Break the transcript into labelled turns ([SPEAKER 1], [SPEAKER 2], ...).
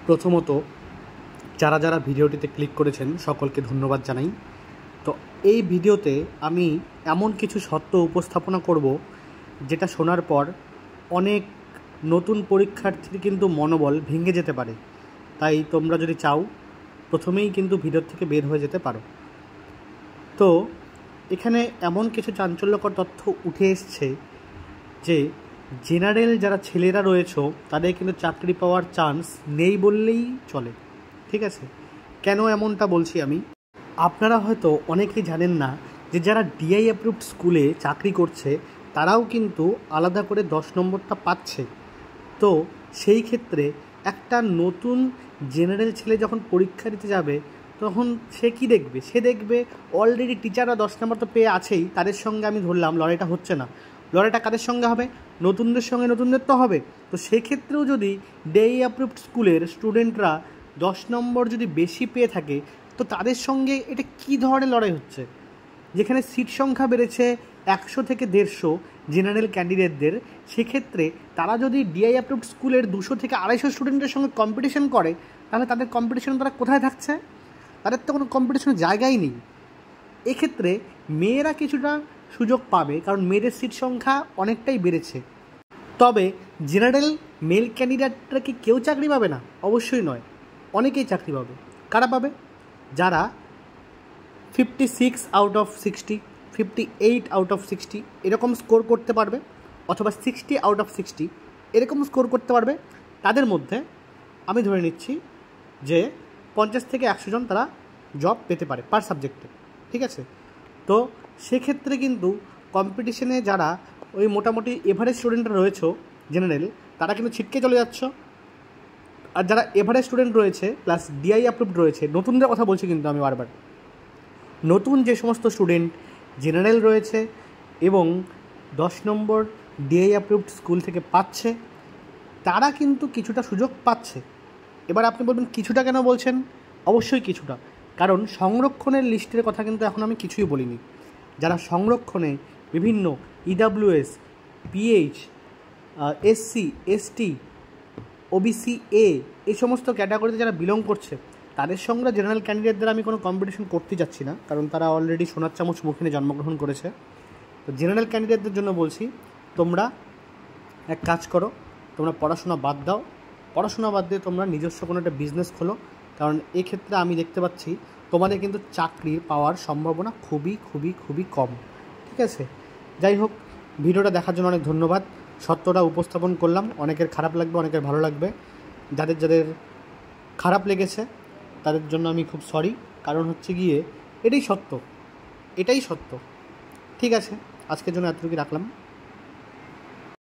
[SPEAKER 1] প্রথমত যারা যারা ভিডিওটিতে ক্লিক করেছেন সকলকে ধন্যবাদ জানাই। তো এই ভিডিওতে আমি এমন কিছু সত্য উপস্থাপনা করব যেটা শোনার পর অনেক নতুন পরীক্ষার্থীর কিন্তু মনোবল ভেঙে যেতে পারে। তাই তোমরা যদি চাও প্রথমেই কিন্তু ভিডিও থেকে বের হয়ে যেতে পারো। তো এখানে এমন কিছু চাঞ্চল্যকর তথ্য উঠে এসছে যে জেনারেল যারা ছেলেরা রয়েছে তাদের কিন্তু চাকরি পাওয়ার চান্স নেই বললেই চলে। ঠিক আছে, কেন এমনটা বলছি আমি, আপনারা হয়তো অনেকেই জানেন না যে যারা ডিআই অ্যাপ্রুভড স্কুলে চাকরি করছে তারাও কিন্তু আলাদা করে 10 নম্বরটা পাচ্ছে। তো সেই ক্ষেত্রে একটা নতুন জেনারেল ছেলে যখন পরীক্ষা দিতে যাবে তখন সে কি দেখবে? সে দেখবে অলরেডি টিচাররা 10 নম্বর তো পেয়ে আছেই, তাদের সঙ্গে আমি ধরলাম লড়াইটা হচ্ছে না। লড়াইটা কাদের সঙ্গে হবে? নতুনদের সঙ্গে নতুনদের তো হবে। তো সেক্ষেত্রেও যদি ডিআই অ্যাপ্রুভড স্কুলের স্টুডেন্টরা 10 নম্বর যদি বেশি পেয়ে থাকে তো তাদের সঙ্গে এটা কী ধরনের লড়াই হচ্ছে? যেখানে সিট সংখ্যা বেড়েছে 100 থেকে 150 জেনারেল ক্যান্ডিডেটদের, সেক্ষেত্রে তারা যদি ডিআই অ্যাপ্রুভড স্কুলের 200 থেকে 250 স্টুডেন্টের সঙ্গে কম্পিটিশন করে তাহলে তাদের কম্পিটিশন তারা কোথায় থাকছে? তাদের তো কোনো কম্পিটিশনের জায়গাই নেই। এক্ষেত্রে মেয়েরা কিছুটা সুযোগ পাবে কারণ মেয়েদের সিট সংখ্যা অনেকটাই বেড়েছে। তবে জেনারেল মেল ক্যান্ডিডেটরা কি কেউ চাকরি পাবে না? অবশ্যই নয়, অনেকেই চাকরি পাবে। কারা পাবে? যারা 56 আউট অফ 60, 58 আউট অফ 60 এরকম স্কোর করতে পারবে, অথবা 60 আউট অফ 60 এরকম স্কোর করতে পারবে। তাদের মধ্যে আমি ধরে নিচ্ছি যে 50 থেকে 100 জন তারা জব পেতে পারে পার সাবজেক্টে। ঠিক আছে, তো সেক্ষেত্রে কিন্তু কম্পিটিশনে যারা ওই মোটামুটি এভারেজ স্টুডেন্টরা রয়েছে জেনারেল, তারা কিন্তু ছিটকে চলে যাচ্ছ। আর যারা এভারেজ স্টুডেন্ট রয়েছে প্লাস ডিআই অ্যাপ্রুভড রয়েছে, নতুনদের কথা বলছি কিন্তু আমি বারবার, নতুন যে সমস্ত স্টুডেন্ট জেনারেল রয়েছে এবং 10 নম্বর ডিআই অ্যাপ্রুভড স্কুল থেকে পাচ্ছে, তারা কিন্তু কিছুটা সুযোগ পাচ্ছে। এবার আপনি বলবেন কিছুটা কেন বলছেন? অবশ্যই কিছুটা, কারণ সংরক্ষণের লিস্টের কথা কিন্তু এখন আমি কিছুই বলিনি। যারা সংরক্ষণে বিভিন্ন EWS, pH, SC, ST, OBC A এই সমস্ত ক্যাটাগরিতে যারা বিলং করছে তাদের সঙ্গে জেনারেল ক্যান্ডিডেটদের আমি কোনো কম্পিটিশন করতে যাচ্ছি না, কারণ তারা অলরেডি সোনার চামচ মুখে নিয়ে জন্মগ্রহণ করেছে। তো জেনারেল ক্যান্ডিডেটদের জন্য বলছি, তোমরা এক কাজ করো, তোমরা পড়াশোনা বাদ দাও, পড়াশোনা বাদ দিয়ে তোমরা নিজস্ব কোনো একটা বিজনেস খোলো, কারণ এক্ষেত্রে আমি দেখতে পাচ্ছি তোমাদের কিন্তু চাকরি পাওয়ার সম্ভাবনা খুবই খুবই খুবই কম। ঠিক আছে, যাই হোক, ভিডিওটা দেখার জন্য অনেক ধন্যবাদ। সত্যটা উপস্থাপন করলাম, অনেকের খারাপ লাগবে, অনেকের ভালো লাগবে। যাদের যাদের খারাপ লেগেছে তাদের জন্য আমি খুব সরি, কারণ হচ্ছে গিয়ে এটাই সত্য, এটাই সত্য। ঠিক আছে, আজকের জন্য এতটুকু রাখলাম।